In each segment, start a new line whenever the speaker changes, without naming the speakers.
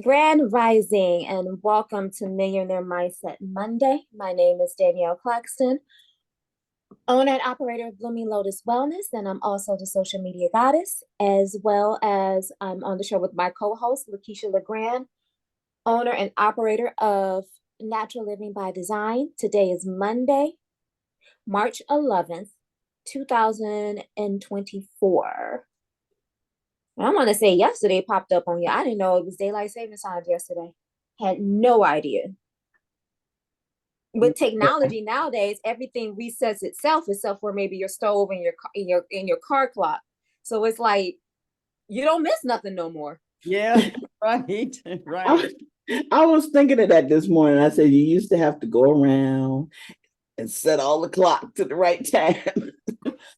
Grand Rising and welcome to Millionaire Mindset Monday. My name is Danyelle Claxton, owner and operator of Blooming Lotus Wellness, and I'm also the social media goddess, as well as I'm on the show with my co-host, LaKeisha LaGrande, owner and operator of Natural Living by Design. Today is Monday, March 11th, 2024. I want to say yesterday popped up on you. I didn't know it was daylight savings time yesterday. Had no idea. With technology nowadays, everything resets itself, except for maybe your stove and your car clock. So it's like you don't miss nothing no more.
Yeah, right, right.
I was thinking of that this morning. I said you used to have to go around and set all the clock to the right time,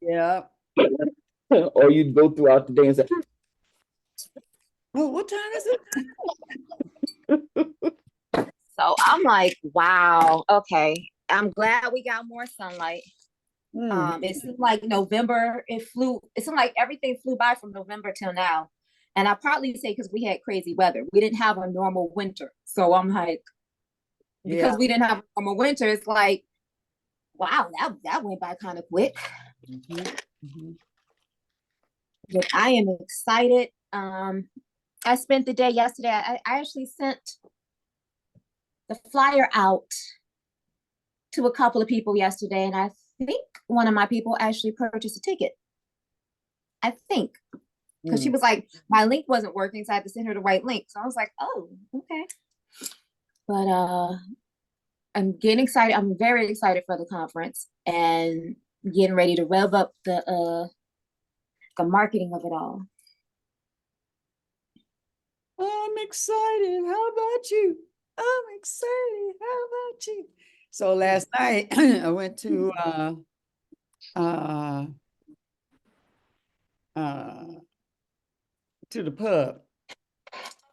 Yeah.
or you'd go throughout the day and say,
Oh, what time is it?
So I'm like, wow, okay. I'm glad we got more sunlight. It seemed like November, it seemed like everything flew by from November till now. And I probably say because we had crazy weather. We didn't have a normal winter. So I'm like, because
Yeah.
we didn't have a normal winter, it's like, wow, that went by kind of quick. But I am excited. I spent the day yesterday. I actually sent the flyer out to a couple of people yesterday, and I think one of my people actually purchased a ticket. I think because she was like, my link wasn't working, so I had to send her the right link. So I was like, oh, okay. But I'm getting excited. I'm very excited for the conference and getting ready to rev up the marketing of it all.
I'm excited. How about you? I'm excited. How about you? So last night I went uh uh to the pub.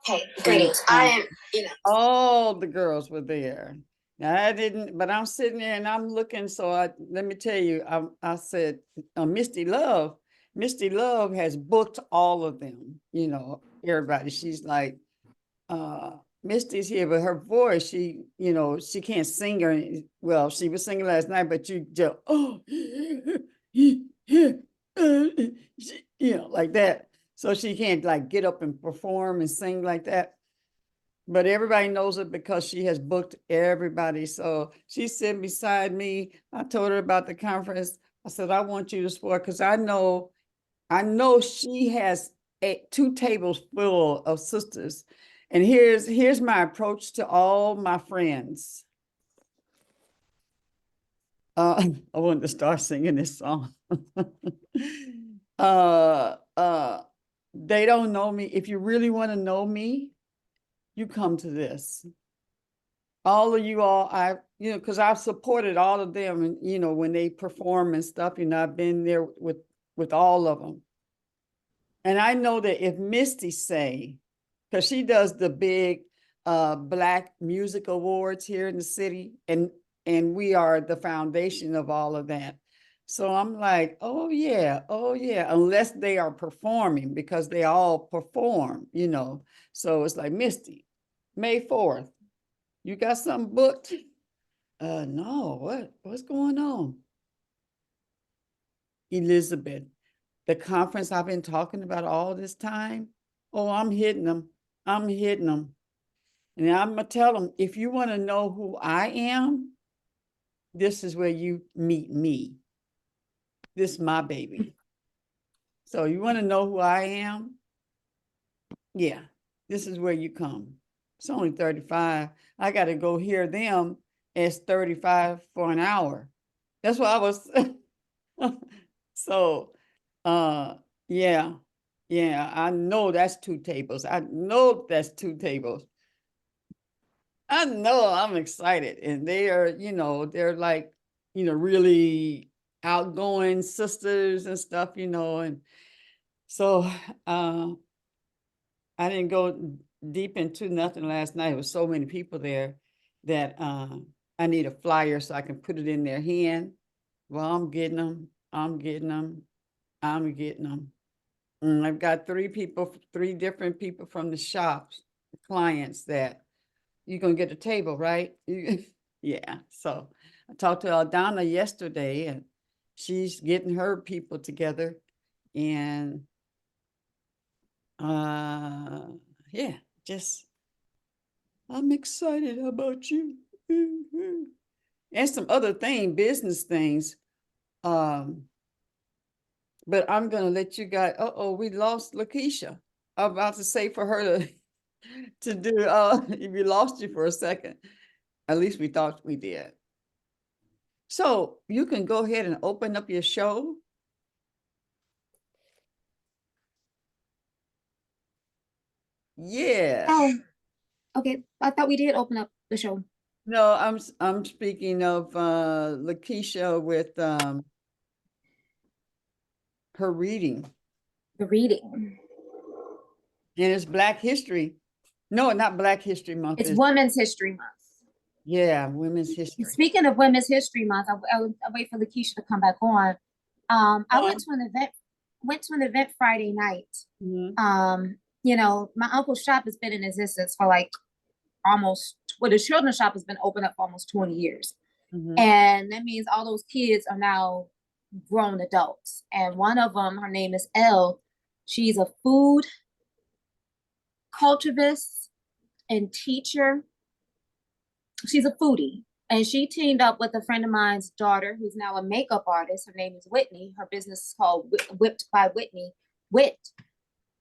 Hey, greetings. I am,
All the girls were there. Now I didn't, but I'm sitting there and I'm looking. So let me tell you, I said, Misty Love has booked all of them. Everybody. She's like, Misty's here, but her voice, she can't sing or well, she was singing last night, but you just like that. So she can't like get up and perform and sing like that. But everybody knows it because she has booked everybody. So she's sitting beside me. I told her about the conference. I said, I want you to support because I know she has two tables full of sisters. And here's my approach to all my friends. I wanted to start singing this song. They don't know me. If you really want to know me, you come to this. All of you all, because I've supported all of them, and when they perform and stuff, I've been there with all of them. And I know that if Misty say, because she does the big Black Music Awards here in the city, and we are the foundation of all of that. So I'm like, oh yeah, unless they are performing, because they all perform, So it's like, Misty, May 4th, you got something booked? No, what's going on? Elizabeth, the conference I've been talking about all this time. Oh, I'm hitting them. I'm hitting them. And I'm going to tell them, if you want to know who I am, this is where you meet me. This is my baby. So you want to know who I am? Yeah, this is where you come. It's only 35. I got to go hear them as 35 for an hour. That's what I was. So, yeah, I know that's two tables. I know that's two tables. I know I'm excited. And they are, they're like, really outgoing sisters and stuff, and so I didn't go deep into nothing last night. There was so many people there that I need a flyer so I can put it in their hand. Well, I'm getting them. I'm getting them. I'm getting them. I've got three different people from the shops clients that you're gonna get a table, right? Yeah, so I talked to Aldana yesterday and she's getting her people together and yeah, just I'm excited about you. And some other business things. Um, but I'm gonna let you guys, we lost LaKeisha. I'm about to say for her to to do we lost you for a second. At least we thought we did. So you can go ahead and open up your show. Yeah.
Oh, okay. I thought we did open up the show.
No, I'm speaking of LaKeisha with her reading.
The reading.
And it's Black History. No, not Black History Month.
It's Women's History Month.
Yeah, Women's History.
Speaking of Women's History Month, I wait for LaKeisha to come back on. I went to an event Friday night.
Mhm.
You know, my uncle's shop has been in existence for like the children's shop has been open up for almost 20 years.
Mhm.
And that means all those kids are now grown adults. And one of them, her name is Elle. She's a food culturist and teacher. She's a foodie. And she teamed up with a friend of mine's daughter, who's now a makeup artist. Her name is Whitney. Her business is called Whipped by Whitney. Wit.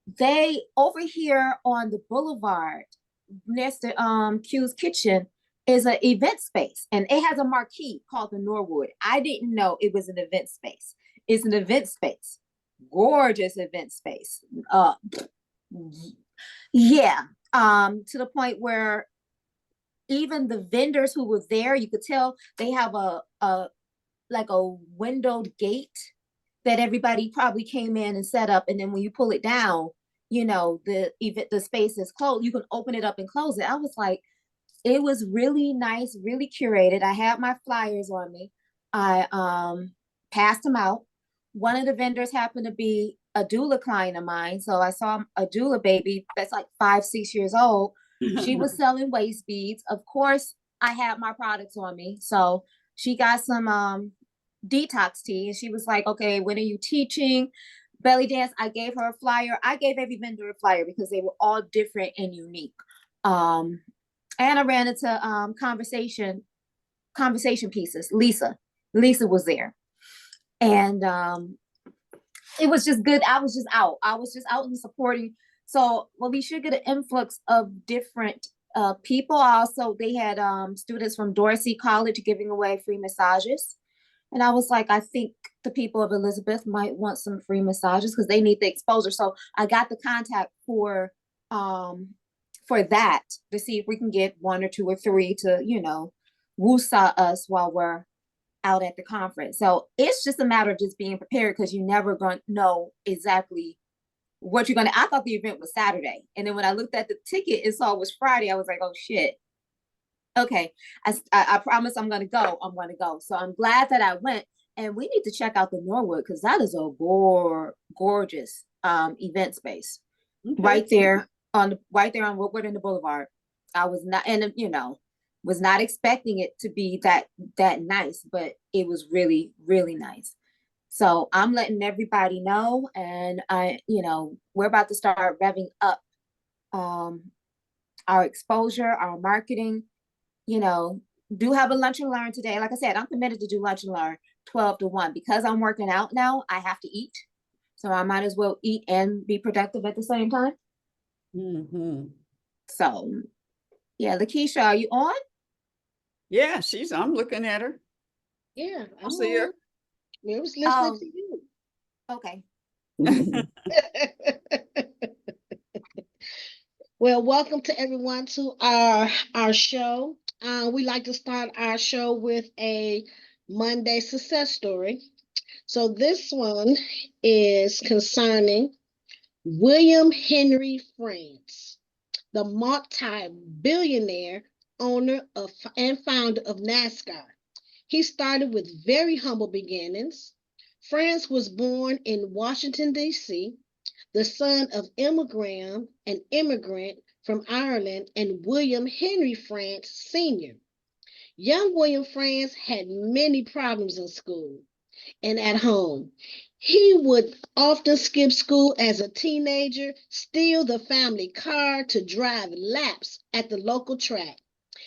They over here on the boulevard next to Q's Kitchen is an event space, and it has a marquee called the Norwood. I didn't know it was an event space. It's an event space, gorgeous event space. Yeah, to the point where even the vendors who were there, you could tell they have a like a windowed gate that everybody probably came in and set up, and then when you pull it down, you know, the space is closed. You can open it up and close it. I was like, it was really nice, really curated. I had my flyers on me. I passed them out. One of the vendors happened to be a doula client of mine. So I saw a doula baby that's like 5, 6 years old. She was selling waist beads. Of course, I had my products on me. So she got some detox tea, and she was like, okay, when are you teaching belly dance? I gave her a flyer. I gave every vendor a flyer because they were all different and unique. And I ran into conversation pieces. Lisa was there, and it was just good. I was just out and supporting. So, well, we should get an influx of different people. Also, they had students from Dorsey College giving away free massages. And I was like, I think the people of Elizabeth might want some free massages because they need the exposure. So I got the contact for that to see if we can get 1 or 2 or 3 to, you know, woo-saw us while we're out at the conference. So it's just a matter of just being prepared because you never going to know exactly what you're going to. I thought the event was Saturday. And then when I looked at the ticket, it saw it was Friday. I was like, oh shit. Okay, I promise I'm gonna go. So I'm glad that I went, and we need to check out the Norwood because that is a gorgeous event space.
Okay.
Right there on Woodward and the Boulevard. I was not, and you know, was not expecting it to be that nice, but it was really, really nice. So I'm letting everybody know, and we're about to start revving up our exposure, our marketing. You know, do have a lunch and learn today. Like I said, I'm committed to do lunch and learn 12 to 1 because I'm working out now. I have to eat. So I might as well eat and be productive at the same time.
Mm-hmm.
So yeah, LaKeisha, are you on?
Yeah, I'm looking at her.
Yeah,
I see her.
We was listening to you.
Okay.
Well, welcome to everyone to our show. We like to start our show with a Monday success story. So this one is concerning William Henry France, the multi-billionaire owner of and founder of NASCAR. He started with very humble beginnings. France was born in Washington, D.C., the son of an immigrant from Ireland and William Henry France Sr. Young William France had many problems in school and at home. He would often skip school as a teenager, steal the family car to drive laps at the local track.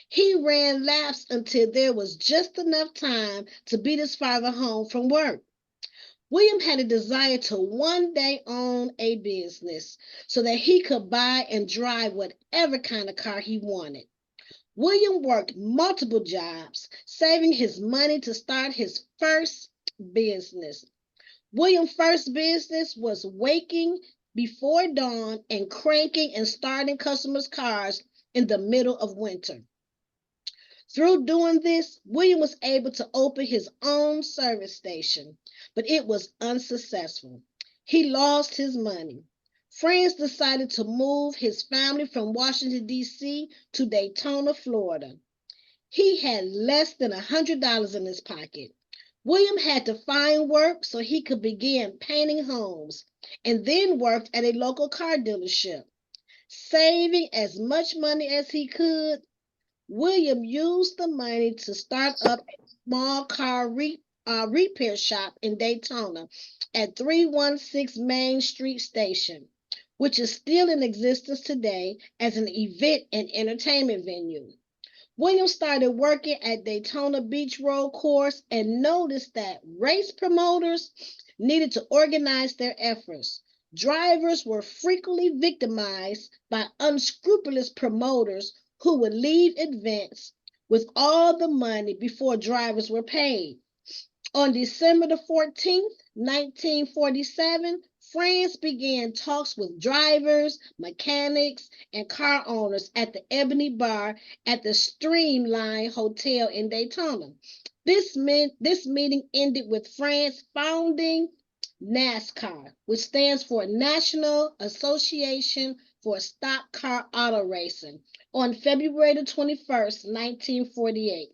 He ran laps until there was just enough time to beat his father home from work. William had a desire to one day own a business so that he could buy and drive whatever kind of car he wanted. William worked multiple jobs, saving his money to start his first business. William's first business was waking before dawn and cranking and starting customers' cars in the middle of winter. Through doing this, William was able to open his own service station, but it was unsuccessful. He lost his money. Friends decided to move his family from Washington, D.C. to Daytona, Florida. He had less than $100 in his pocket. William had to find work so he could begin painting homes and then worked at a local car dealership. Saving as much money as he could, William used the money to start up a small car repair shop in Daytona at 316 Main Street Station, which is still in existence today as an event and entertainment venue. William started working at Daytona Beach Road Course and noticed that race promoters needed to organize their efforts. Drivers were frequently victimized by unscrupulous promoters who would leave events with all the money before drivers were paid. On December the 14th, 1947, France began talks with drivers, mechanics, and car owners at the Ebony Bar at the Streamline Hotel in Daytona. This meeting ended with France founding NASCAR, which stands for National Association for Stock Car Auto Racing, on February the 21st, 1948.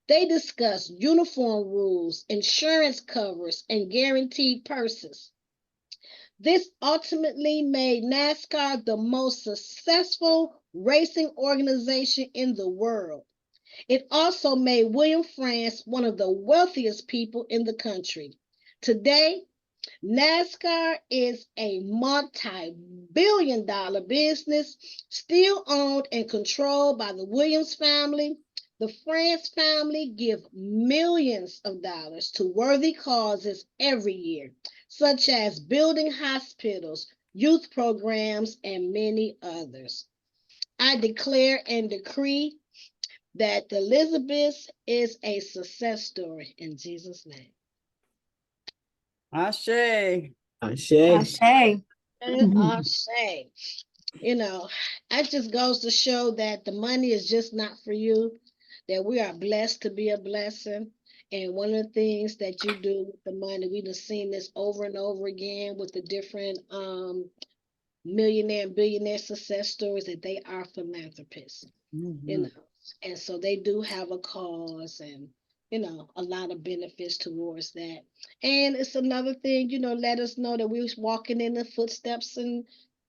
They discussed uniform rules, insurance covers, and guaranteed purses. This ultimately made NASCAR the most successful racing organization in the world. It also made William France one of the wealthiest people in the country. Today, NASCAR is a multi-billion-dollar business still owned and controlled by the Williams family. The France family give millions of dollars to worthy causes every year, such as building hospitals, youth programs, and many others. I declare and decree that the Elizabeth is a success story in Jesus' name.
Ashe.
Ashe.
And I say, that just goes to show that the money is just not for you, that we are blessed to be a blessing. And one of the things that you do with the money, we've just seen this over and over again with the different millionaire and billionaire success stories, that they are philanthropists,
Mhm.
and so they do have a cause and a lot of benefits towards that. And it's another thing, let us know that we're walking in the footsteps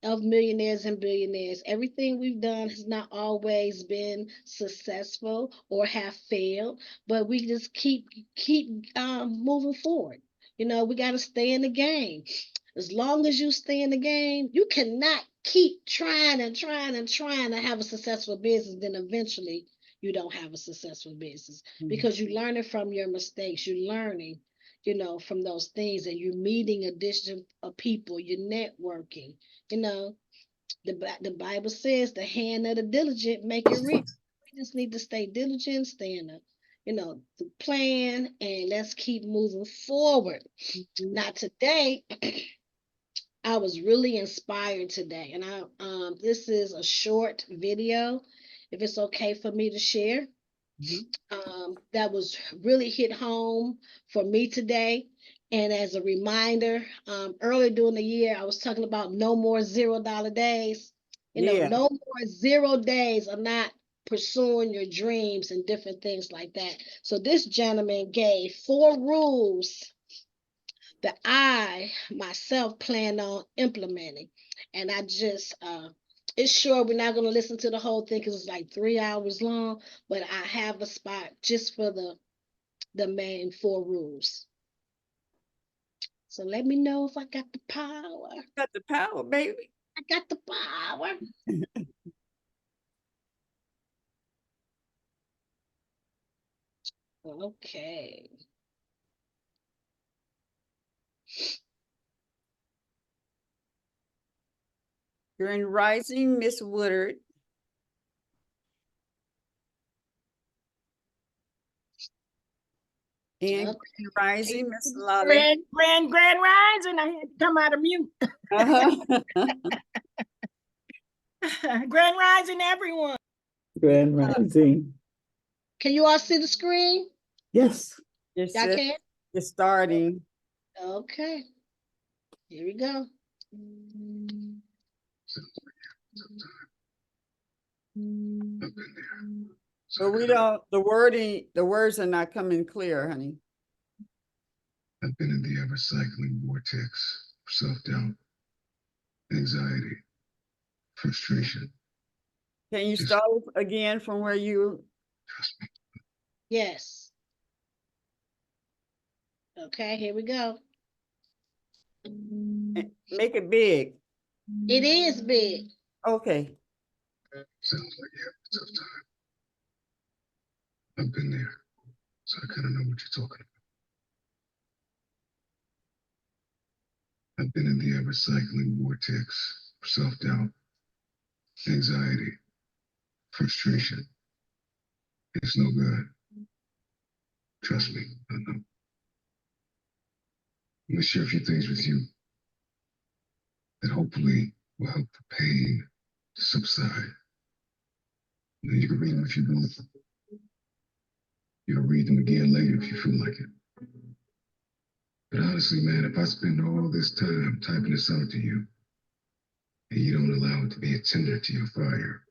of millionaires and billionaires. Everything we've done has not always been successful or have failed, but we just keep moving forward. We got to stay in the game. As long as you stay in the game, you cannot keep trying and trying and trying to have a successful business. Then eventually you don't have a successful business because you're learning from your mistakes. You're learning, from those things, and you're meeting additional people. You're networking. The Bible says the hand of the diligent make it rich. We just need to stay diligent, stay in the plan, and let's keep moving forward. Now today, I was really inspired today, and this is a short video, if it's okay for me to share. That was really hit home for me today. And as a reminder, earlier during the year, I was talking about no more $0 days.
Yeah.
No more 0 days of not pursuing your dreams and different things like that. So this gentleman gave 4 rules that I myself plan on implementing. And I just It's short. We're not going to listen to the whole thing because it's like 3 hours long. But I have a spot just for the main 4 rules. So let me know if I got the power.
Got the power, baby.
I got the power. Okay.
Grand Rising, Miss Woodard. And
Okay.
Grand Rising, Miss Lolly.
Grand Rising. I had to come out of mute. Grand Rising, everyone.
Grand Rising.
Can you all see the screen?
Yes.
It's,
Y'all can?
it's starting.
Okay. Here we go.
But we don't, the words are not coming clear, honey.
I've been in the ever-cycling vortex of self-doubt, anxiety, frustration.
Can you start again from where you?
Trust me.
Yes. Okay, here we go.
Make it big.
It is big.
Okay.
Sounds like you have a tough time. I've been there, so I kind of know what you're talking about. I've been in the ever-cycling vortex of self-doubt, anxiety, frustration. It's no good. Trust me, I know. I'm gonna share a few things with you that hopefully will help the pain to subside. And then you can read them if you want. You can read them again later if you feel like it. But honestly, man, if I spend all this time typing this out to you, and you don't allow it to be a tinder to your fire,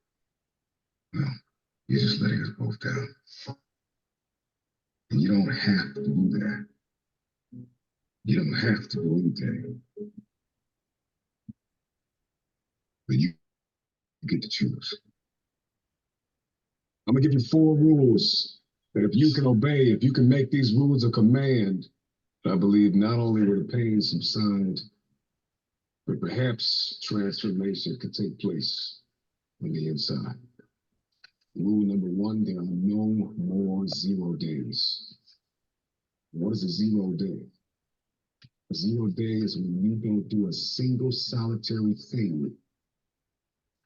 well, you're just letting us both down. And you don't have to do that. You don't have to do anything. But you get to choose. I'm gonna give you 4 rules that if you can obey, if you can make these rules a command, I believe not only will the pain subside, but perhaps transformation could take place on the inside. Rule number 1, there are no more 0 days. What is a 0 day? A 0 day is when you don't do a single solitary thing.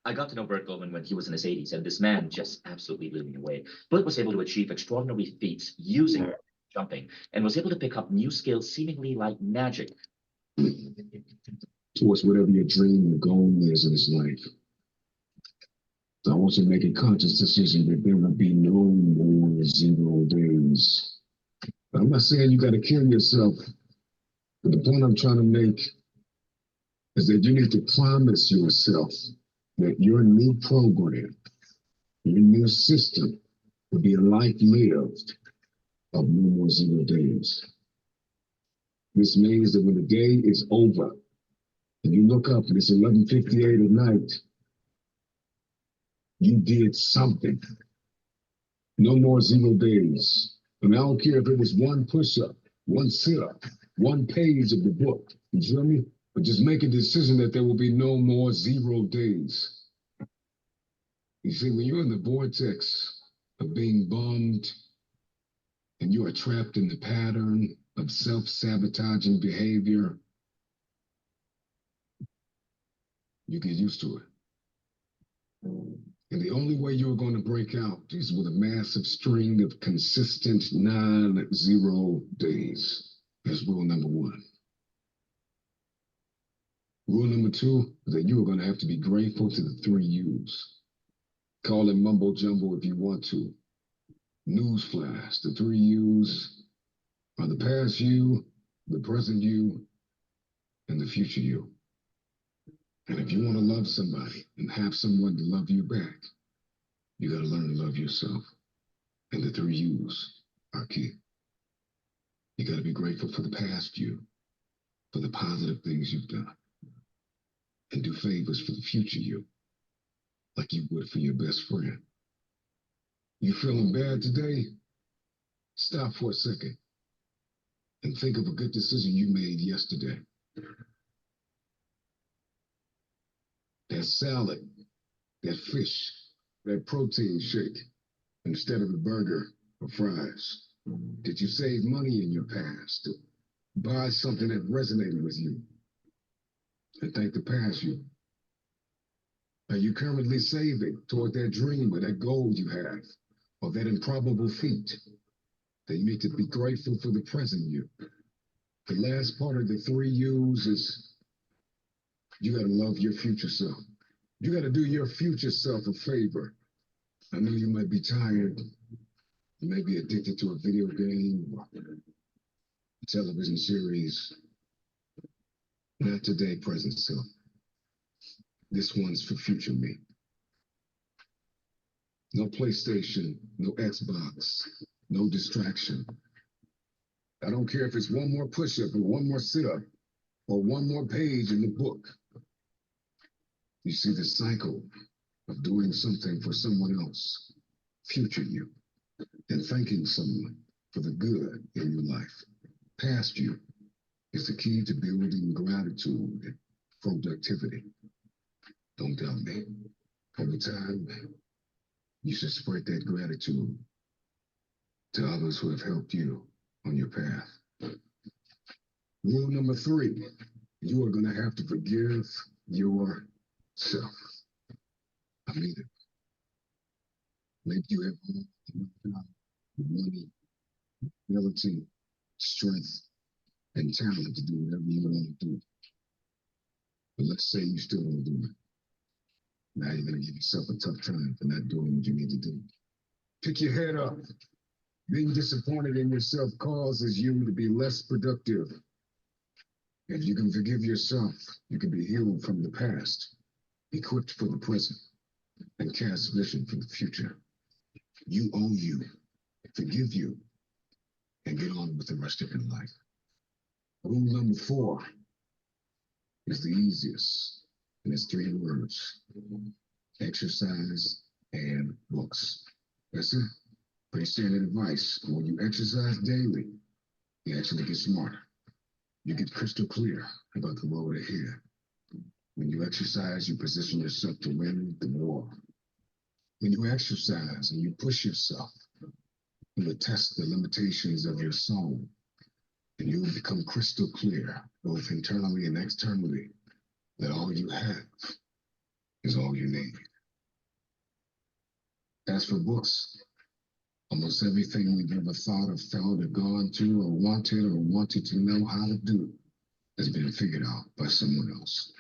I got to know Bert Goldman when he was in his 80s, and this man just absolutely blew me away. Bert was able to achieve extraordinary feats using jumping, and was able to pick up new skills seemingly like magic.
Towards whatever your dream or goal is in this life. So I want you to make a conscious decision that there will be no more 0 days. I'm not saying you got to kill yourself, but the point I'm trying to make is that you need to promise yourself that your new program, your new system will be a life lived of no more 0 days. This means that when the day is over and you look up and it's 11:58 at night, you did something. No more 0 days. And I don't care if it was 1 push-up, 1 sit-up, 1 page of the book. You feel me? But just make a decision that there will be no more 0 days. You see, when you're in the vortex of being bummed and you are trapped in the pattern of self-sabotaging behavior, you get used to it. And the only way you're going to break out is with a massive string of consistent non-0 days. That's rule number 1. Rule number 2 is that you are going to have to be grateful to the 3 U's. Call it mumbo jumbo if you want to. Newsflash, the 3 U's are the past you, the present you, and the future you. And if you want to love somebody and have someone to love you back, you got to learn to love yourself. And the 3 U's are key. You got to be grateful for the past you, for the positive things you've done, and do favors for the future you. like you would for your best friend. You feeling bad today? Stop for a second and think of a good decision you made yesterday. That salad, that fish, that protein shake, instead of a burger or fries. Did you save money in your past? Buy something that resonated with you and thank the past you. Are you currently saving toward that dream or that goal you have, or that improbable feat that you need to be grateful for the present you? The last part of the 3 U's is you got to love your future self. You got to do your future self a favor. I know you might be tired. You may be addicted to a video game or a television series. Not today, present self. This one's for future me. No PlayStation, no Xbox, no distraction. I don't care if it's one more push-up or one more sit-up or one more page in the book. You see the cycle of doing something for someone else, future you, and thanking someone for the good in your life. Past you is the key to building gratitude and productivity. Don't doubt me. Over time, you should spread that gratitude to others who have helped you on your path. Rule number 3, you are going to have to forgive yourself. I mean it. Maybe you have all the money, ability, strength, and talent to do whatever you want to do. But let's say you still don't do it. Now you're going to give yourself a tough time for not doing what you need to do. Pick your head up. Being disappointed in yourself causes you to be less productive. If you can forgive yourself, you can be healed from the past, equipped for the present, and cast vision for the future. You owe you. Forgive you, and get on with the rest of your life. Rule number 4 is the easiest, and it's 3 words: exercise and books. That's it. Pretty standard advice. When you exercise daily, you actually get smarter. You get crystal clear about the road ahead. When you exercise, you position yourself to win the war. When you exercise and you push yourself, you will test the limitations of your soul, and you will become crystal clear, both internally and externally, that all you have is all you need. As for books, almost everything we've ever thought of, felt, or gone to, or wanted to know how to do has been figured out by someone else.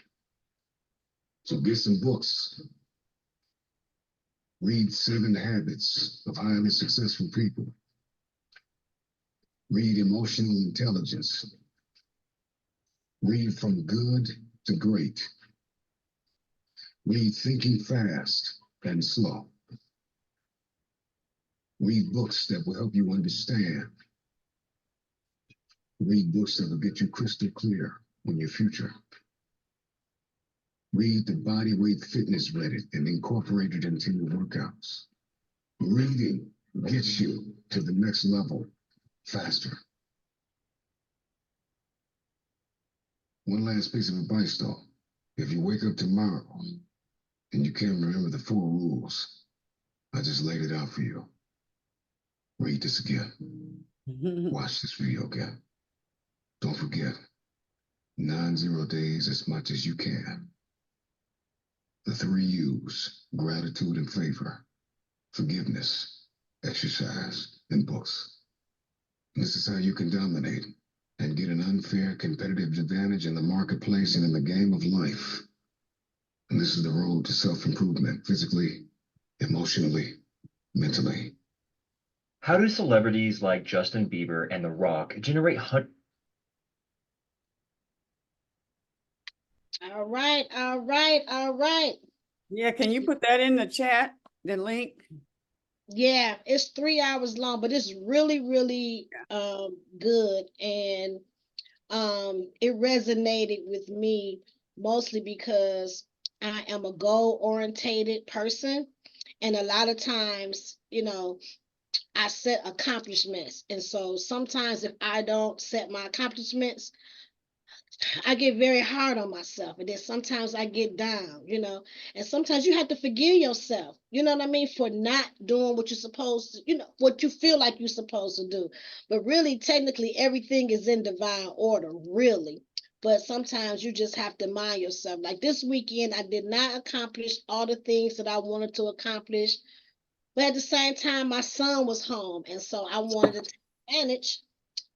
So get some books. Read 7 Habits of Highly Successful People. Read Emotional Intelligence. Read From Good to Great. Read Thinking Fast and Slow. Read books that will help you understand. Read books that will get you crystal clear on your future. Read the Body Weight Fitness Reddit and incorporate it into your workouts. Reading gets you to the next level faster. One last piece of advice though. If you wake up tomorrow and you can't remember the 4 rules, I just laid it out for you. Read this again. Watch this video again. Don't forget, 90 days as much as you can. The 3 U's: gratitude and favor, forgiveness, exercise, and books. This is how you can dominate and get an unfair competitive advantage in the marketplace and in the game of life. And this is the road to self-improvement, physically, emotionally, mentally.
How do celebrities like Justin Bieber and The Rock generate
All right, all right, all right.
Yeah, can you put that in the chat, the link?
Yeah, it's 3 hours long, but it's really, really good. And it resonated with me mostly because I am a goal-orientated person. And a lot of times, I set accomplishments. And so sometimes if I don't set my accomplishments, I get very hard on myself. And then sometimes I get down, and sometimes you have to forgive yourself, you know what I mean, for not doing what you're supposed to, what you feel like you're supposed to do. But really, technically, everything is in divine order, really. But sometimes you just have to mind yourself. Like this weekend, I did not accomplish all the things that I wanted to accomplish. But at the same time, my son was home. And so I wanted to take advantage,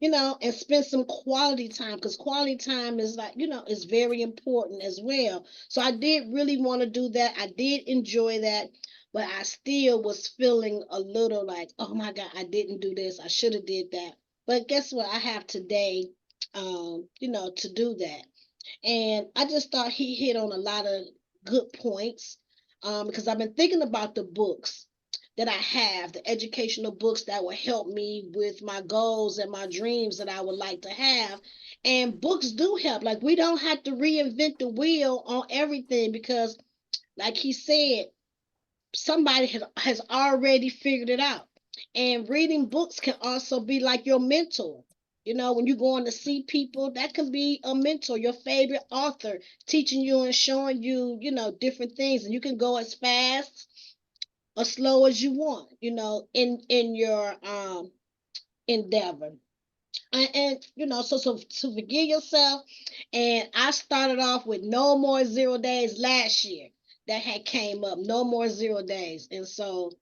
and spend some quality time, because quality time is like, is very important as well. So I did really want to do that. I did enjoy that, but I still was feeling a little like, oh my God, I didn't do this. I should have did that. But guess what? I have today, to do that. And I just thought he hit on a lot of good points, because I've been thinking about the books that I have, the educational books that will help me with my goals and my dreams that I would like to have. And books do help. Like, we don't have to reinvent the wheel on everything, because, like he said, somebody has already figured it out. And reading books can also be like your mentor. When you're going to see people, that can be a mentor, your favorite author, teaching you and showing you, different things. And you can go as fast or slow as you want, in your endeavor. So to forgive yourself. And I started off with no more 0 days last year. That had came up, no more 0 days. And so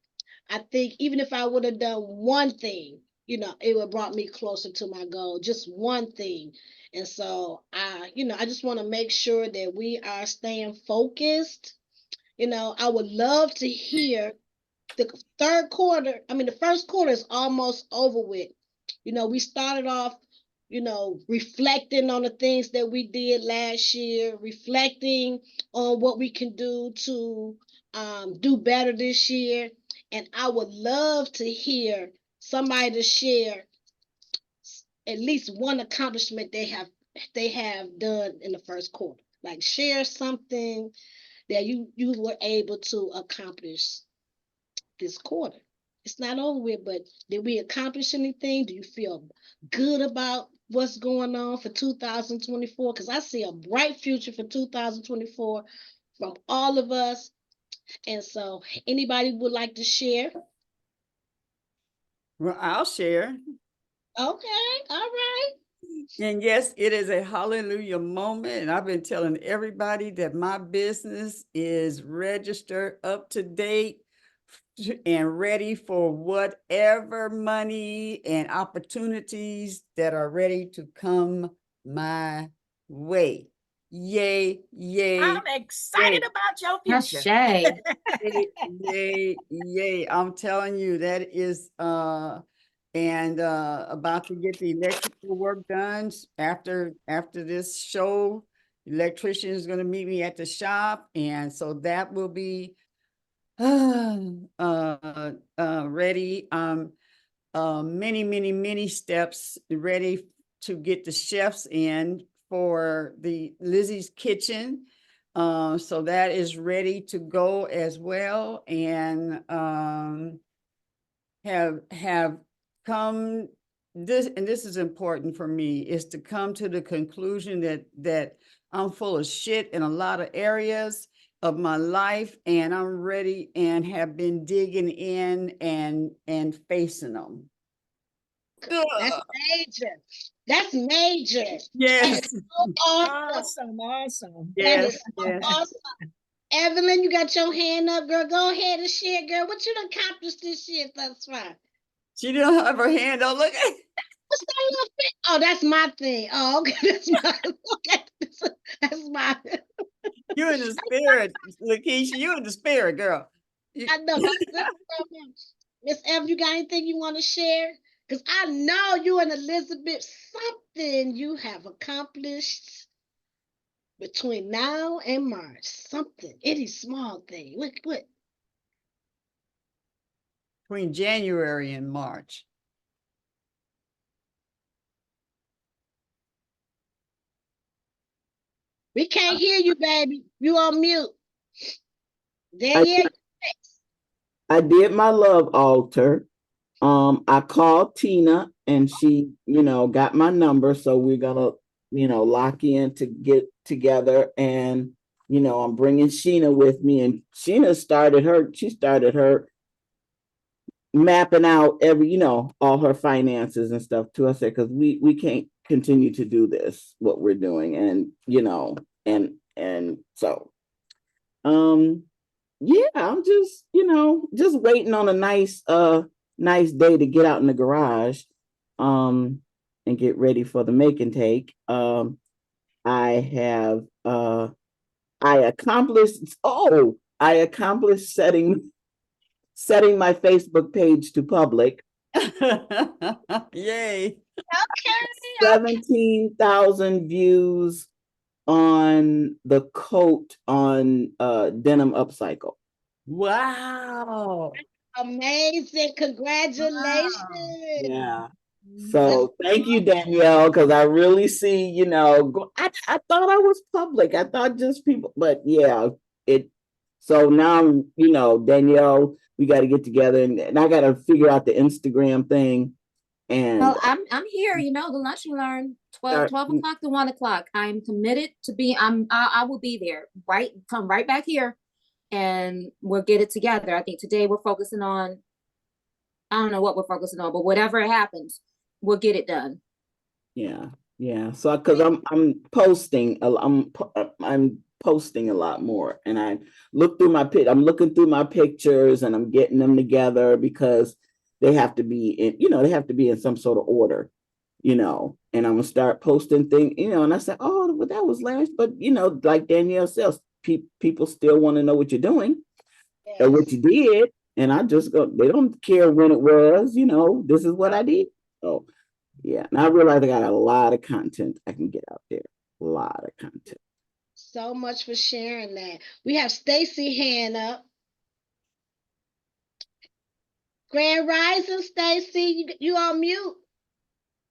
I think even if I would have done one thing, it would have brought me closer to my goal, just one thing. And so I just want to make sure that we are staying focused. I would love to hear the the first quarter is almost over with. We started off, reflecting on the things that we did last year, reflecting on what we can do to do better this year. And I would love to hear somebody to share at least one accomplishment they have done in the first quarter. Like, share something that you were able to accomplish this quarter. It's not over with, but did we accomplish anything? Do you feel good about what's going on for 2024? Because I see a bright future for 2024 from all of us. And so, anybody would like to share?
Well, I'll share.
Okay, all right.
And yes, it is a hallelujah moment. And I've been telling everybody that my business is registered, up to date, and ready for whatever money and opportunities that are ready to come my way. Yay, yay.
I'm excited about your future.
Shay.
Yay, yay, yay. I'm telling you, that is about to get the electrical work done after this show. The electrician is going to meet me at the shop, and so that will be ready. Many steps ready to get the chefs in for the Lizzie's Kitchen. So that is ready to go as well, and have come this, and this is important for me, is to come to the conclusion that I'm full of shit in a lot of areas of my life, and I'm ready and have been digging in and facing them.
That's major. That's major.
Yes.
That is so awesome.
Awesome.
That
Yes,
is so
yes.
awesome. Evelyn, you got your hand up, girl. Go ahead and share, girl. What you done accomplished this year thus far?
She don't have her hand on. Look at
What's that little thing? Oh, that's my thing. Oh, okay. That's my okay. That's my
you in the spirit, LaKeisha. You in the spirit, girl. You-
I know. Miss Ev, you got anything you want to share? Because I know you and Elizabeth, something you have accomplished between now and March. Something. Any small thing. What?
Between January and March.
We can't hear you, baby. You on mute.
I,
Danielle,
I did my love altar. I called Tina and she, got my number. So we're gonna, lock in to get together. And, I'm bringing Sheena with me. And Sheena she started her mapping out all her finances and stuff too. I said, because we can't continue to do this, what we're doing. And, and so yeah, I'm just, just waiting on a nice day to get out in the garage and get ready for the make and take. I have I accomplished setting my Facebook page to public.
Yay.
okay.
17,000 views on the coat on denim upcycle.
Wow.
Amazing. Congratulations.
Yeah. So thank you, Danyelle, because I really see, I thought I was public. I thought just people, but yeah, so now, Danyelle, we got to get together and I got to figure out the Instagram thing. And
Well, I'm here, the lunch and learn 12 o'clock to 1 o'clock. I'm committed to be, I will be there, right? Come right back here and we'll get it together. I think today we're focusing on, I don't know what we're focusing on, but whatever happens, we'll get it done.
yeah. So, cause I'm posting a lot more and I'm looking through my pictures and I'm getting them together because they have to be in some sort of order, and I'm gonna start posting things, and I said, oh, well, that was last, but like Danyelle says, people still want to know what you're doing or what you did. And I just go, they don't care when it was, this is what I did. So yeah, and I realize I got a lot of content I can get out there. A lot of content.
So much for sharing that. We have Stacy hand up. Grand Rising, Stacy, you on mute.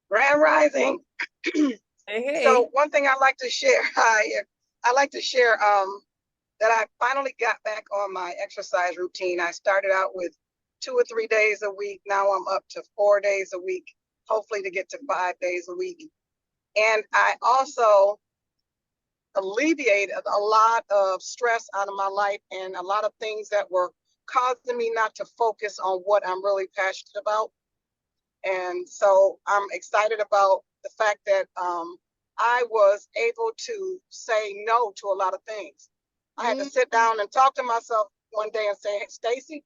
Grand Rising.
Hey.
So one thing I like to share, I like to share that I finally got back on my exercise routine. I started out with 2 or 3 days a week. Now I'm up to 4 days a week, hopefully to get to 5 days a week. And I also alleviated a lot of stress out of my life and a lot of things that were causing me not to focus on what I'm really passionate about. And so I'm excited about the fact that I was able to say no to a lot of things. I had to sit down and talk to myself one day and say, hey, Stacy,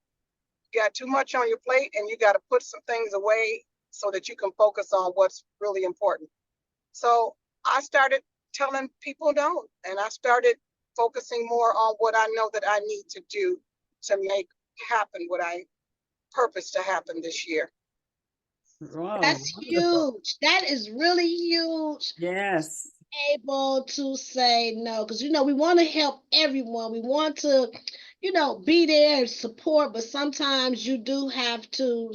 you got too much on your plate and you got to put some things away so that you can focus on what's really important. So I started telling people no, and I started focusing more on what I know that I need to do to make happen what I purpose to happen this year.
Wow,
That's
wonderful.
huge. That is really huge.
Yes.
Able to say no, because we want to help everyone. We want to, be there and support, but sometimes you do have to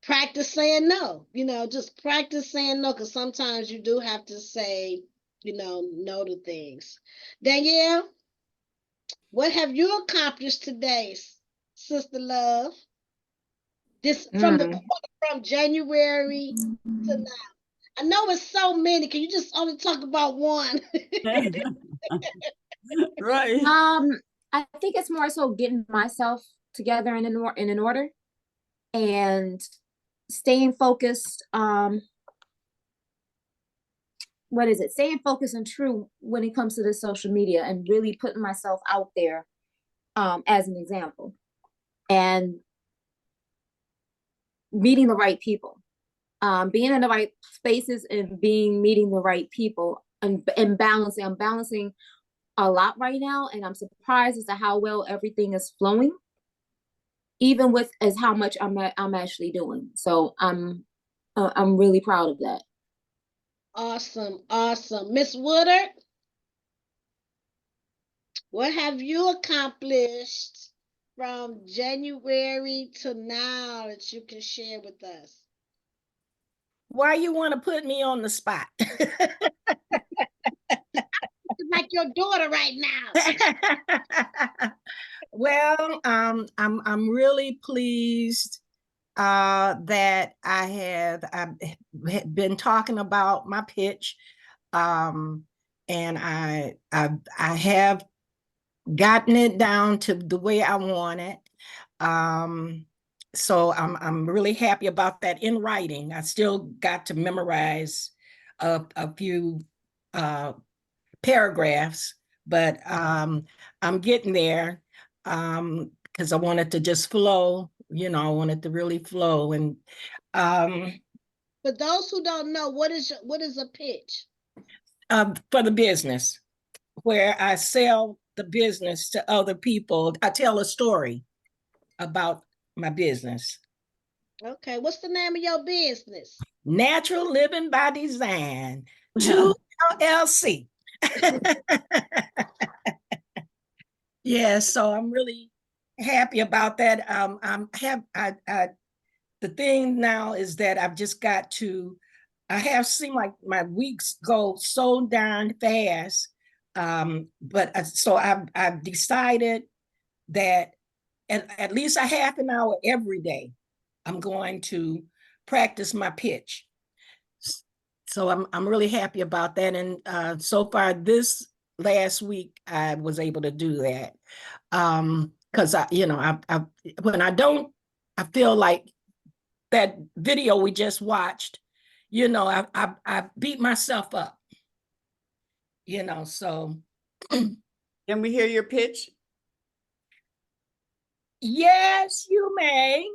practice saying no. Just practice saying no, because sometimes you do have to say, no to things. Danyelle, what have you accomplished today, Sister Love? This from January to now. I know it's so many. Can you just only talk about one?
Right.
I think it's more so getting myself together in an order and staying focused. What is it? Staying focused and true when it comes to the social media and really putting myself out there as an example and meeting the right people, being in the right spaces and meeting the right people and balancing. I'm balancing a lot right now, and I'm surprised as to how well everything is flowing, even with as how much I'm actually doing. So I'm really proud of that.
Awesome. Miss Woodard, what have you accomplished from January to now that you can share with us?
Why you want to put me on the spot?
Like your daughter right now.
Well, I'm really pleased that I've been talking about my pitch, and I have gotten it down to the way I want it. So I'm really happy about that in writing. I still got to memorize a few paragraphs, but I'm getting there because I wanted to just flow. I wanted to really flow. And
For those who don't know, what is a pitch?
for the business, where I sell the business to other people, I tell a story about my business.
Okay, what's the name of your business?
Natural Living by Design, 2 LLC. Yeah, so I'm really happy about that. The thing now is that I've just got to. I have seen like my weeks go so darn fast, but so I've decided that at least a half an hour every day, I'm going to practice my pitch. So I'm really happy about that, and so far this last week I was able to do that. Because I when I don't, I feel like that video we just watched, I beat myself up, so
Can we hear your pitch?
yes, you may.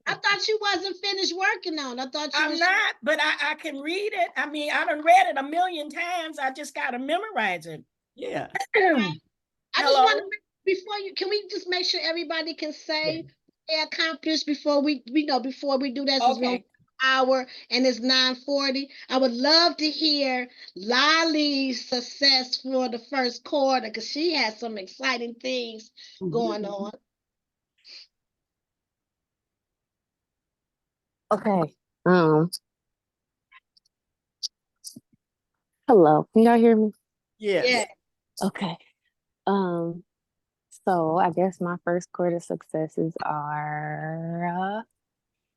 I thought you wasn't finished working on. I thought you
I'm
was
not, but I can read it. I mean, I done read it a million times. I just got to memorize it.
Yeah.
I just
Hello?
want to before you can we just make sure everybody can say they accomplished before we before we do that since we're on
Okay.
hour and it's 9:40. I would love to hear Lolly's success for the first quarter because she has some exciting things going on.
Okay. Hello. Can y'all hear me?
Yes.
Yeah.
Okay. Um, so I guess my first quarter successes are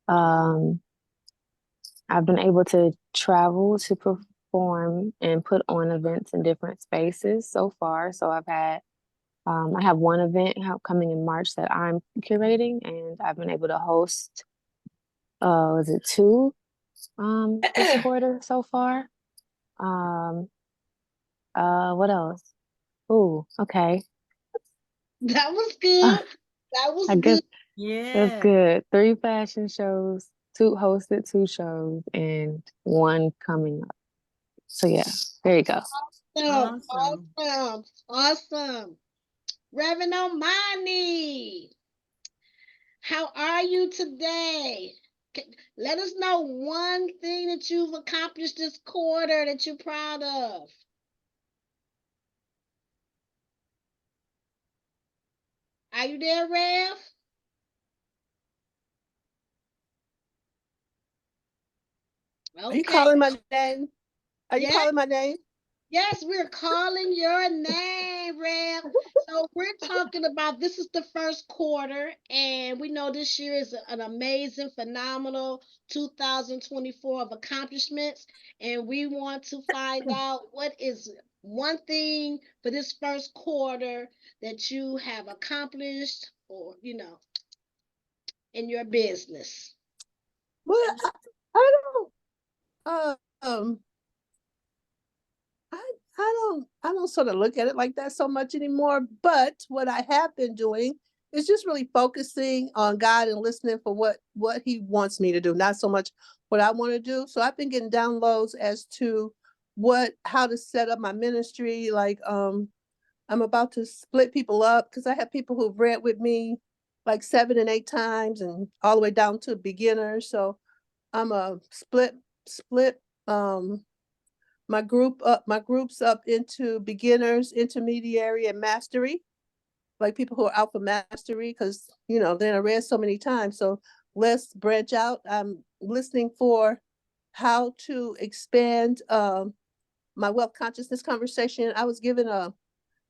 I've been able to travel to perform and put on events in different spaces so far. So I have one event coming in March that I'm curating, and I've been able to host was it two this quarter so far. What else? Oh, okay.
That was good. That was
I guess
good.
that's
Yeah.
good. 3 fashion shows, 2 hosted 2 shows, and 1 coming up. So yeah, there you go.
Awesome. Reverend Omani, how are you today? Let us know one thing that you've accomplished this quarter that you're proud of. Are you there, Rev?
Are you
Okay.
calling my name? Are you
Yeah.
calling my name?
Yes, we're calling your name, Rev. So we're talking about this is the first quarter, and we know this year is an amazing, phenomenal 2024 of accomplishments. And we want to find out what is one thing for this first quarter that you have accomplished or, in your business.
Well, I don't. Uh, um, I don't sort of look at it like that so much anymore. But what I have been doing is just really focusing on God and listening for what He wants me to do, not so much what I want to do. So I've been getting downloads as to how to set up my ministry. Like I'm about to split people up because I have people who've read with me like 7 and 8 times and all the way down to beginners. So I'm a split my groups up into beginners, intermediary, and mastery, like people who are out for mastery, because then I read so many times. So let's branch out. I'm listening for how to expand my wealth consciousness conversation. I was given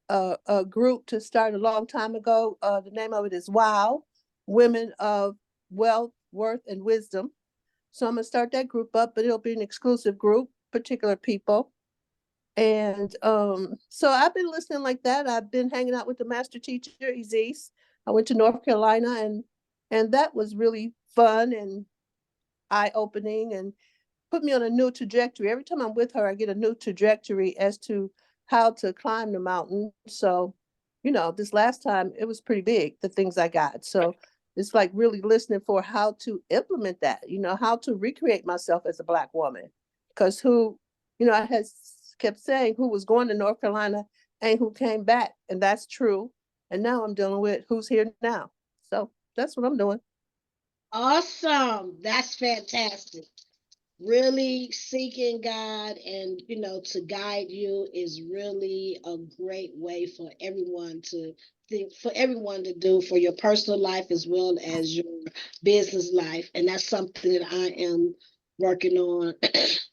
a group to start a long time ago. The name of it is WOW, Women of Wealth, Worth, and Wisdom. So I'm gonna start that group up, but it'll be an exclusive group, particular people. And so I've been listening like that. I've been hanging out with the master teacher, Aziz. I went to North Carolina, and that was really fun and eye-opening and put me on a new trajectory. Every time I'm with her, I get a new trajectory as to how to climb the mountain. So, this last time it was pretty big, the things I got. So it's like really listening for how to implement that, how to recreate myself as a Black woman. Because I had kept saying who was going to North Carolina and who came back. And that's true. And now I'm dealing with who's here now. So that's what I'm doing.
Awesome. That's fantastic. Really seeking God and to guide you is really a great way for everyone to do for your personal life as well as your business life. And that's something that I am working on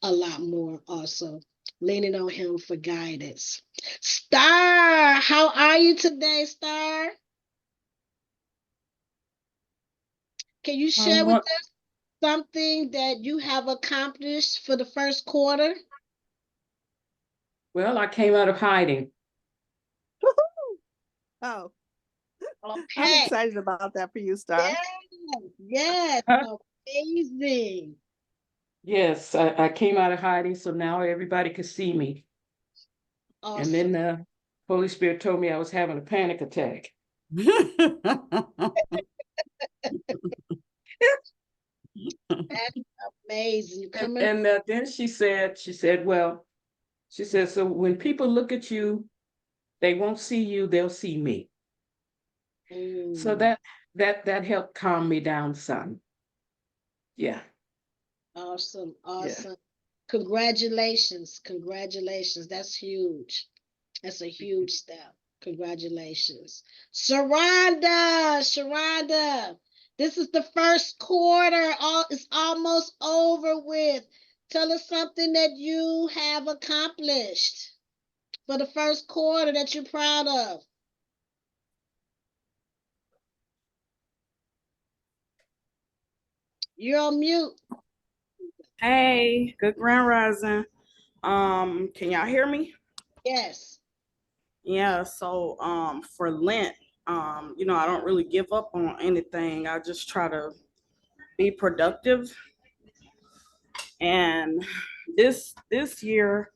a lot more also, leaning on him for guidance. Star, how are you today, Star? Can you share with us something that you have accomplished for the first quarter?
Well, I came out of hiding.
Oh, I'm
Okay.
excited about that for you, Star.
Yes, amazing.
Yes, I came out of hiding, so now everybody could see me.
Awesome.
And then the Holy Spirit told me I was having a panic attack.
That's amazing.
And then she said, so when people look at you, they won't see you, they'll see me. So that helped calm me down some. Yeah.
Awesome.
Yeah.
Congratulations. That's huge. That's a huge step. Congratulations. Sharonda, this is the first quarter. It's almost over with. Tell us something that you have accomplished for the first quarter that you're proud of. You're on mute.
Hey, good grand rising. Can y'all hear me?
Yes.
Yeah, so for Lent, I don't really give up on anything. I just try to be productive. And this year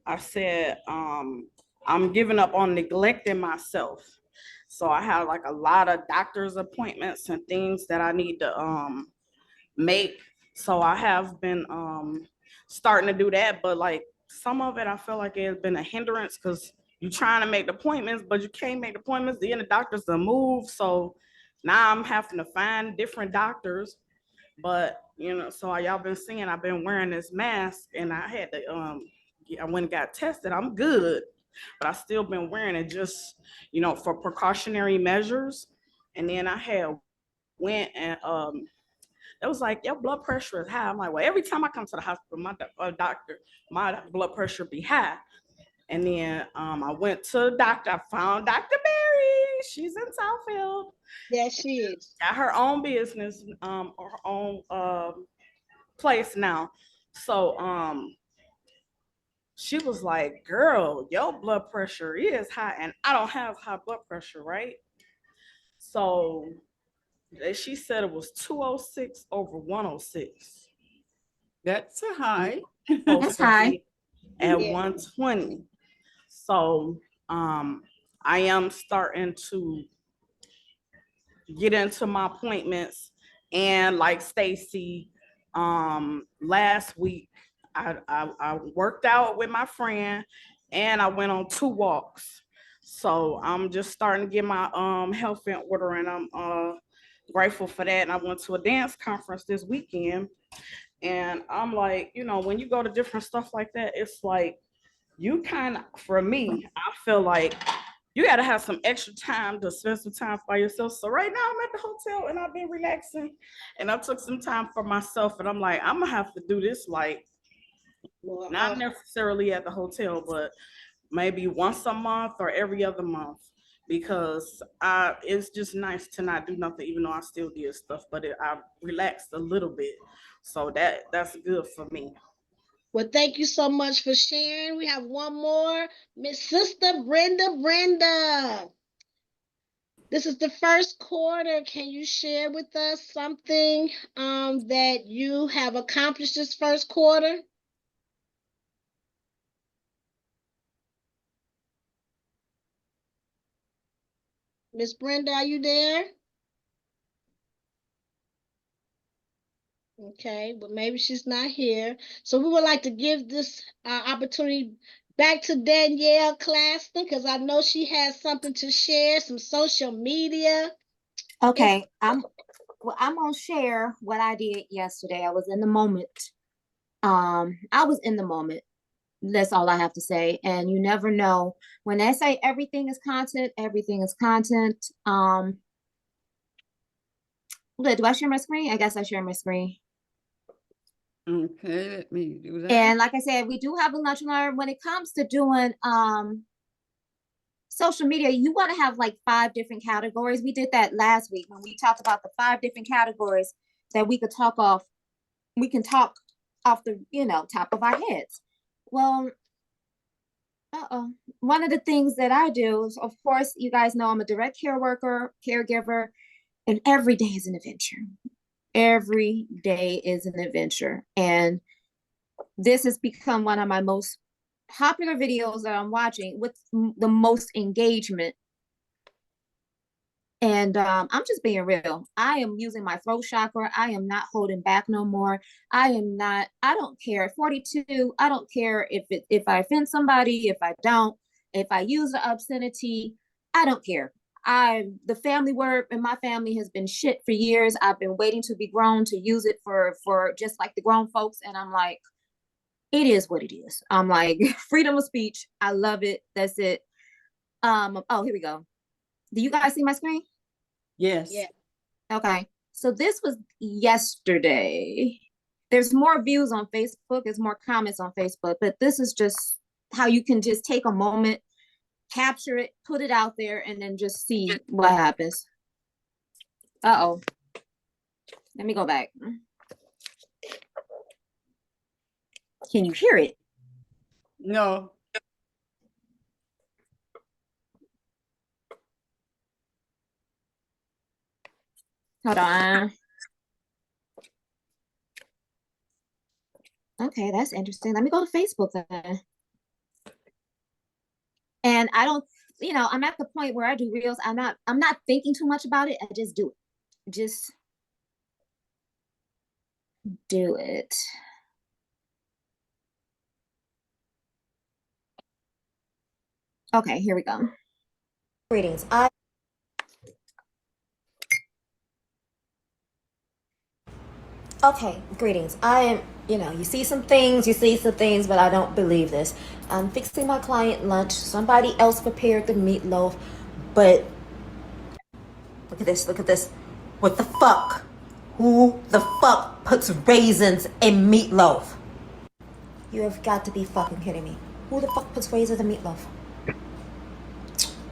I said I'm giving up on neglecting myself. So I have like a lot of doctor's appointments and things that I need to make. So I have been starting to do that, but like some of it I feel like it has been a hindrance because you're trying to make the appointments, but you can't make the appointments. Then the doctors are moved. So now I'm having to find different doctors. But so y'all been seeing I've been wearing this mask, and I had to I went and got tested. I'm good, but I still been wearing it just for precautionary measures. And then I had went and it was like, your blood pressure is high. I'm like, well, every time I come to the hospital, my doctor, my blood pressure be high. And then I went to the doctor. I found Dr. Mary. She's in Southfield.
Yes, she is.
Got her own business, her own place now. So she was like, girl, your blood pressure is high. And I don't have high blood pressure, right? So she said it was 206 over 106.
That's a high.
That's high.
At 120. So I am starting to get into my appointments. And like Stacy, last week I worked out with my friend and I went on 2 walks. So I'm just starting to get my health in order, and I'm grateful for that. And I went to a dance conference this weekend, and I'm like, when you go to different stuff like that, it's like you kind of, for me, I feel like you got to have some extra time to spend some time by yourself. So right now I'm at the hotel and I've been relaxing, and I took some time for myself, and I'm like, I'm gonna have to do this, like not necessarily at the hotel, but maybe once a month or every other month, because it's just nice to not do nothing, even though I still did stuff, but I relaxed a little bit. So that's good for me.
Well, thank you so much for sharing. We have one more, Miss Sister Brenda. This is the first quarter. Can you share with us something that you have accomplished this first quarter? Miss Brenda, are you there? Okay, but maybe she's not here. So we would like to give this opportunity back to Danyelle Claxton, because I know she has something to share, some social media.
Okay, I'm gonna share what I did yesterday. I was in the moment. I was in the moment. That's all I have to say. And you never know when they say everything is content, everything is content. Do I share my screen? I guess I share my screen.
Okay, let me do that.
And like I said, we do have a lunch and learn when it comes to doing social media. You want to have like 5 different categories. We did that last week when we talked about the 5 different categories that we could talk off. We can talk off the top of our heads. Well, one of the things that I do is, of course, you guys know I'm a direct care worker, caregiver, and every day is an adventure. Every day is an adventure. And this has become one of my most popular videos that I'm watching with the most engagement. And I'm just being real. I am using my throat chakra. I am not holding back no more. I don't care. At 42, I don't care if I offend somebody, if I don't, if I use the obscenity, I don't care. The family word in my family has been shit for years. I've been waiting to be grown to use it for just like the grown folks. And I'm like, it is what it is. I'm like, freedom of speech. I love it. That's it. Oh, here we go. Do you guys see my screen?
Yes.
Yeah.
Okay. So this was yesterday. There's more views on Facebook, there's more comments on Facebook, but this is just how you can just take a moment, capture it, put it out there, and then just see what happens. Uh-oh. Let me go back. Can you hear it?
No.
Hold on. Okay, that's interesting. Let me go to Facebook then. And I don't, I'm at the point where I do reels. I'm not thinking too much about it. I just do it. Just do it. Okay, here we go. Greetings. Okay, greetings. I am, you see some things, but I don't believe this. I'm fixing my client lunch. Somebody else prepared the meatloaf, but look at this. What the fuck? Who the fuck puts raisins in meatloaf? You have got to be fucking kidding me. Who the fuck puts raisins in meatloaf?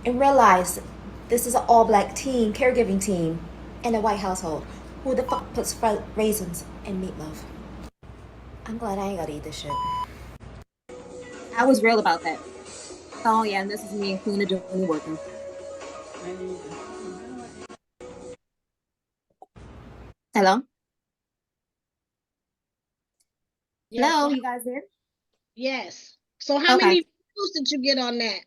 And realize this is an all-black team, caregiving team in a white household. Who the fuck puts raisins in meatloaf? I'm glad I ain't gotta eat this shit. I was real about that. Oh yeah, and this is me and Queen of doing the working. Hello?
Yes.
Hello, you guys there?
Yes. So how many views did you get on that?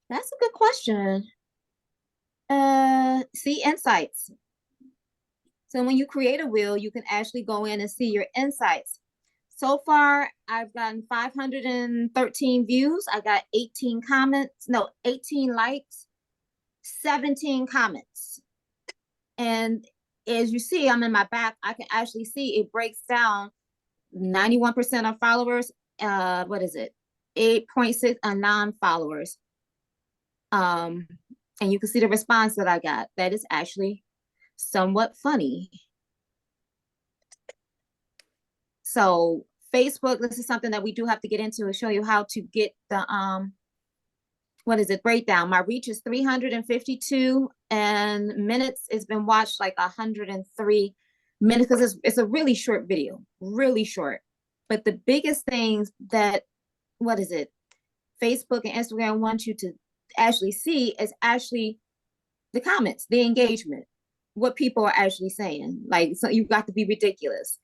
That's a good question. See insights. So when you create a wheel, you can actually go in and see your insights. So far, I've gotten 513 views. I got 18 likes, 17 comments. And as you see, I'm in my back. I can actually see it breaks down 91% of followers. What is it? 8.6 are non-followers. And you can see the response that I got. That is actually somewhat funny. So Facebook, this is something that we do have to get into and show you how to get the what is it, breakdown. My reach is 352 and minutes. It's been watched like 103 minutes because it's a really short video, really short. But the biggest things that, what is it, Facebook and Instagram want you to actually see is actually the comments, the engagement, what people are actually saying. Like, so you've got to be ridiculous.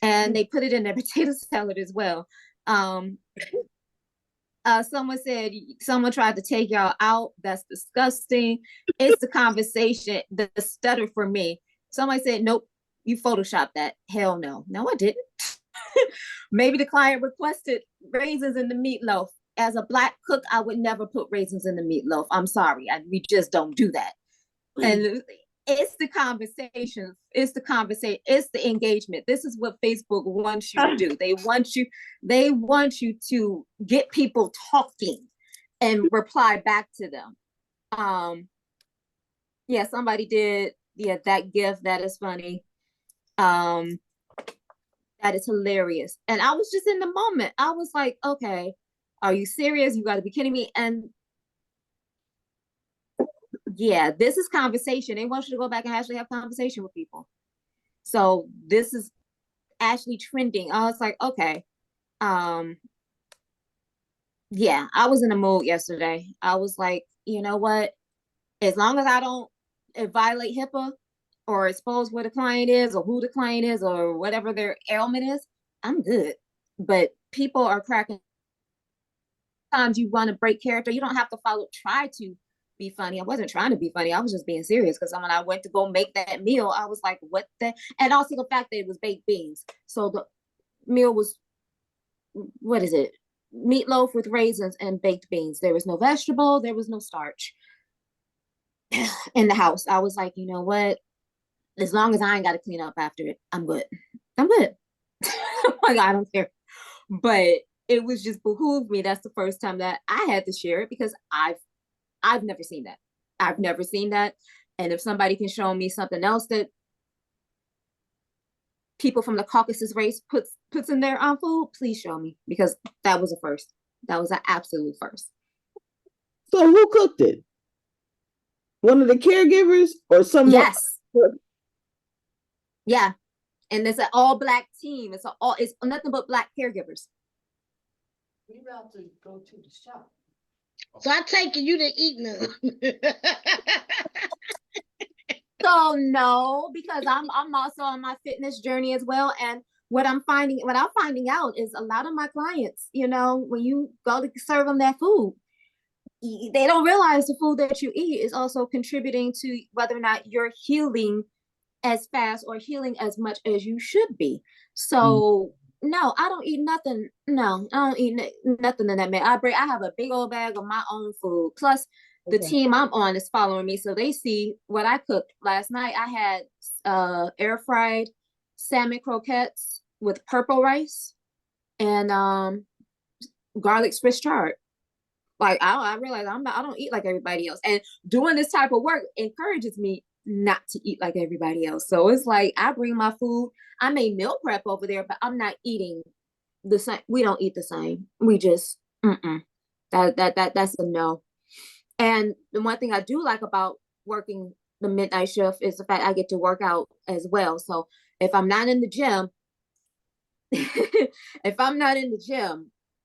And they put it in their potato salad as well. Someone said someone tried to take y'all out. That's disgusting. It's the conversation, the stutter for me. Somebody said, nope, you photoshopped that. Hell no. No, I didn't. Maybe the client requested raisins in the meatloaf. As a Black cook, I would never put raisins in the meatloaf. I'm sorry. We just don't do that. And it's the conversation. It's the conversation. It's the engagement. This is what Facebook wants you to do. They want you to get people talking and reply back to them. Yeah, somebody did. Yeah, that gift, that is funny. That is hilarious. And I was just in the moment. I was like, okay, are you serious? You got to be kidding me. And yeah, this is conversation. They want you to go back and actually have conversation with people. So this is actually trending. I was like, okay. Yeah, I was in a mood yesterday. I was like, you know what? As long as I don't violate HIPAA or expose where the client is or who the client is or whatever their ailment is, I'm good. But people are cracking. Sometimes you want to break character. You don't have to try to be funny. I wasn't trying to be funny. I was just being serious because when I went to go make that meal, I was like, what the? And also the fact that it was baked beans. So the meal was, what is it? Meatloaf with raisins and baked beans. There was no vegetable. There was no starch in the house. I was like, you know what? As long as I ain't got to clean up after it, I'm good. I'm good. Like, I don't care. But it was just behooved me. That's the first time that I had to share it because I've never seen that. I've never seen that. And if somebody can show me something else that people from the Caucasus race puts in their food, please show me, because that was a first. That was an absolute first.
So who cooked it? One of the caregivers or someone?
Yes. Yeah. And it's an all Black team. It's nothing but Black caregivers.
We about to go to the shop.
So I take it you didn't eat none.
So no, because I'm also on my fitness journey as well. And what I'm finding out is a lot of my clients, you know, when you go to serve them that food, they don't realize the food that you eat is also contributing to whether or not you're healing as fast or healing as much as you should be. So no, I don't eat nothing. No, I don't eat nothing in that man. I have a big old bag of my own food. Plus, the team I'm on is following me, so they see what I cooked last night. I had air fried salmon croquettes with purple rice and garlic Swiss chard. Like I realize I don't eat like everybody else, and doing this type of work encourages me not to eat like everybody else. So it's like I bring my food. I may meal prep over there, but I'm not eating the same. We don't eat the same. We just that's a no. And the one thing I do like about working the midnight shift is the fact I get to work out as well. So if I'm not in the gym,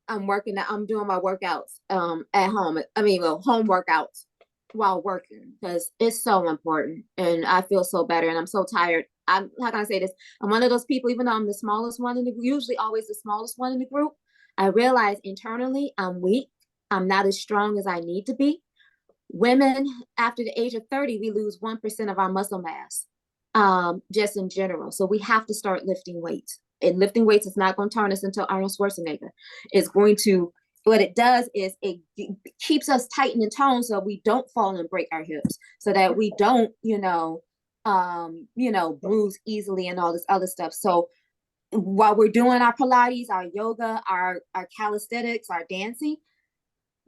I'm doing my workouts at home. Home workouts while working, because it's so important. And I feel so better, and I'm so tired. I'm how can I say this? I'm one of those people, even though I'm the smallest one in the group, usually always the smallest one in the group, I realize internally I'm weak. I'm not as strong as I need to be. Women after the age of 30, we lose 1% of our muscle mass, just in general. So we have to start lifting weights. And lifting weights is not going to turn us into Arnold Schwarzenegger. It's going to, what it does is it keeps us tight and toned so we don't fall and break our hips, so that we don't, bruise easily and all this other stuff. So while we're doing our Pilates, our yoga, our calisthenics, our dancing,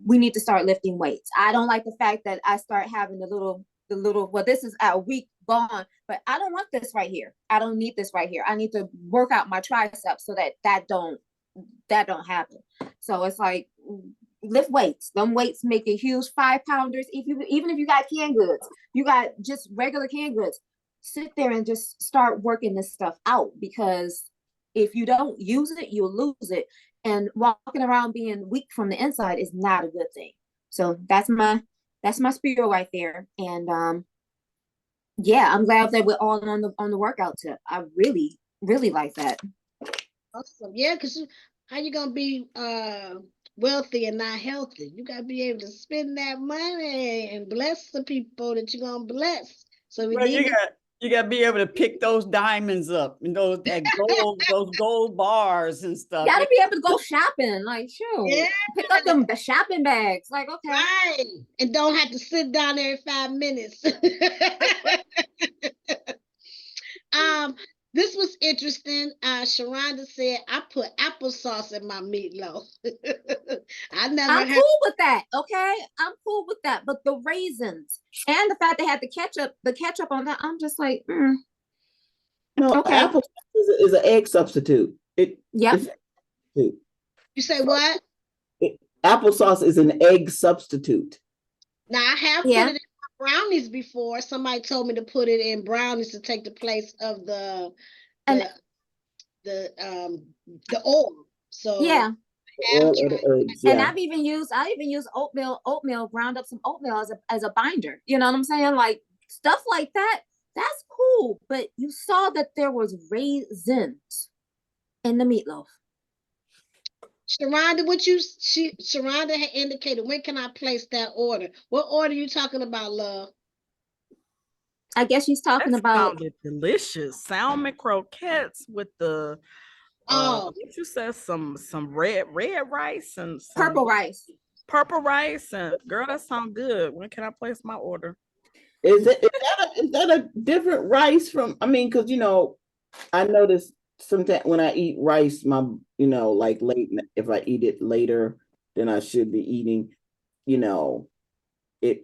we need to start lifting weights. I don't like the fact that I start having the little, well, this is a week gone, but I don't want this right here. I don't need this right here. I need to work out my triceps so that don't that don't happen. So it's like lift weights. Them weights make a huge 5-pounders. Even if you got canned goods, you got just regular canned goods. Sit there and just start working this stuff out, because if you don't use it, you'll lose it. And walking around being weak from the inside is not a good thing. So that's my spiel right there. And yeah, I'm glad that we're all on the workout tip. I really, really like that.
Awesome. Yeah, because how you gonna be wealthy and not healthy? You gotta be able to spend that money and bless the people that you're gonna bless. So we
Well,
need
you got to be able to pick those diamonds up and those gold bars and stuff.
Gotta be able to go shopping, like sure.
Yeah.
Pick up the shopping bags. Like, okay.
Right. And don't have to sit down every 5 minutes. This was interesting. Sharonda said, I put applesauce in my meatloaf.
I'm cool with that. Okay. I'm cool with that. But the raisins and the fact they had the ketchup on that, I'm just like,
No,
okay.
apple is an egg substitute.
Yep.
You say what?
Applesauce is an egg substitute.
Now I have put it in my brownies before. Somebody told me to put it in brownies to take the place of the oil. So
yeah.
And
I've even used oatmeal, ground up some oatmeal as a binder. You know what I'm saying? Like stuff like that. That's cool. But you saw that there was raisins in the meatloaf.
Sharonda, Sharonda had indicated, when can I place that order? What order are you talking about, love?
I guess she's talking about
sounded delicious. Salmon croquettes with the what you said, some red rice and some
purple rice.
Purple rice, and girl, that sounds good. When can I place my order?
Is that a different rice from? I mean, because I notice sometimes when I eat rice, my like late, if I eat it later than I should be eating, it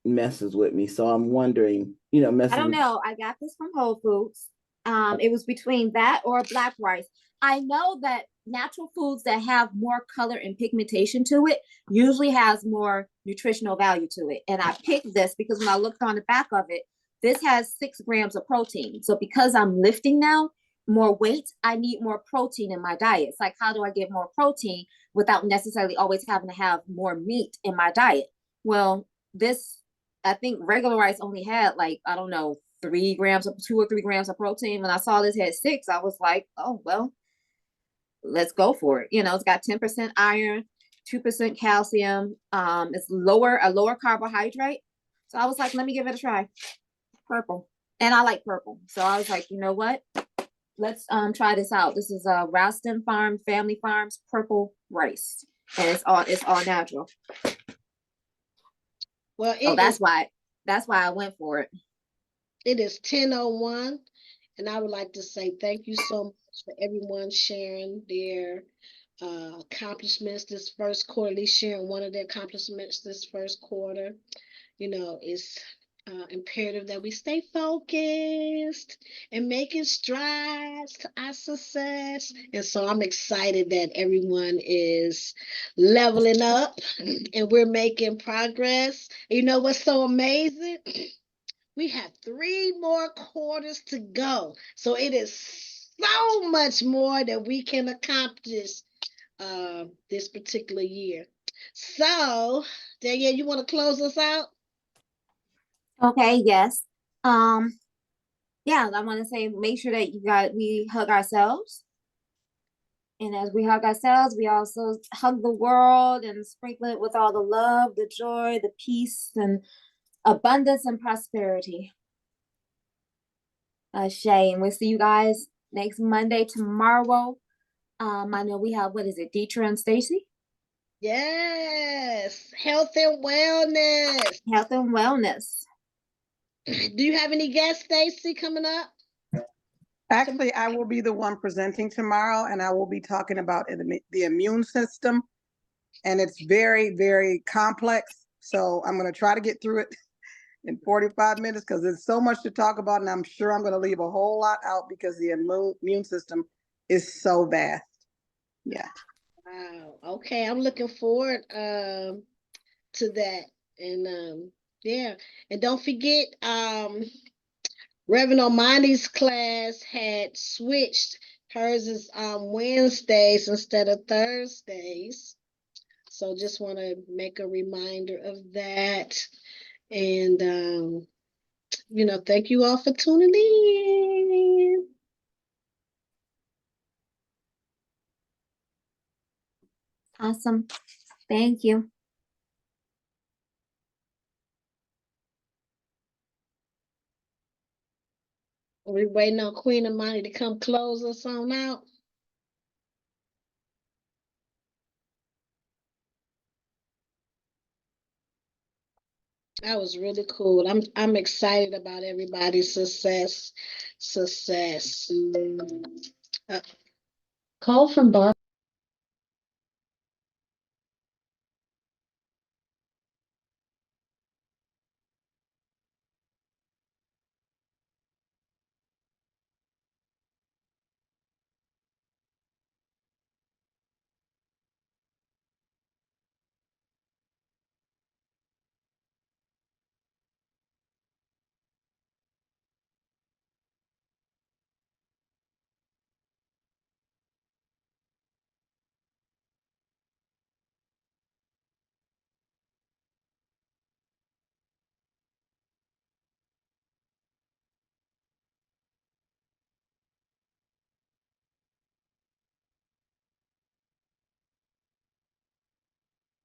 messes with me. So I'm wondering,
I don't know. I got this from Whole Foods. It was between that or black rice. I know that natural foods that have more color and pigmentation to it usually has more nutritional value to it. And I picked this because when I looked on the back of it, this has 6 grams of protein. So because I'm lifting now more weight, I need more protein in my diet. It's like, how do I get more protein without necessarily always having to have more meat in my diet? Well, I think regular rice only had like, I don't know, 2 or 3 grams of protein. When I saw this had 6, I was like, oh, well, let's go for it. It's got 10% iron, 2% calcium. It's a lower carbohydrate. So I was like, let me give it a try. Purple. And I like purple. So I was like, you know what? Let's try this out. This is Ralston Family Farms purple rice. And it's all natural.
Well,
that's why I went for it.
It is 10:01, and I would like to say thank you so much for everyone sharing their accomplishments this first quarter, at least sharing one of their accomplishments this first quarter. It's imperative that we stay focused and making strides to our success. And so I'm excited that everyone is leveling up and we're making progress. You know what's so amazing? We have 3 more quarters to go. So it is so much more that we can accomplish this particular year. So, Danyelle, you want to close us out?
Okay, yes. Yeah, I want to say make sure that we hug ourselves. And as we hug ourselves, we also hug the world and sprinkle it with all the love, the joy, the peace, and abundance and prosperity. Shay, and we'll see you guys next Monday, tomorrow. I know we have, what is it, Deetra and Stacy?
Yes, health and wellness.
Health and wellness.
Do you have any guests, Stacy, coming up?
Actually, I will be the one presenting tomorrow, and I will be talking about the immune system. And it's very, very complex. So I'm going to try to get through it in 45 minutes because there's so much to talk about. And I'm sure I'm going to leave a whole lot out because the immune system is so vast. Yeah.
Wow. Okay, I'm looking forward to that. And yeah. And don't forget, Reverend Omani's class had switched. Hers is Wednesdays instead of Thursdays. So just want to make a reminder of that. And thank you all for tuning in.
Awesome. Thank you.
We waiting on Queen Amani to come close us on out. That was really cool. I'm excited about everybody's success. Call from Bar.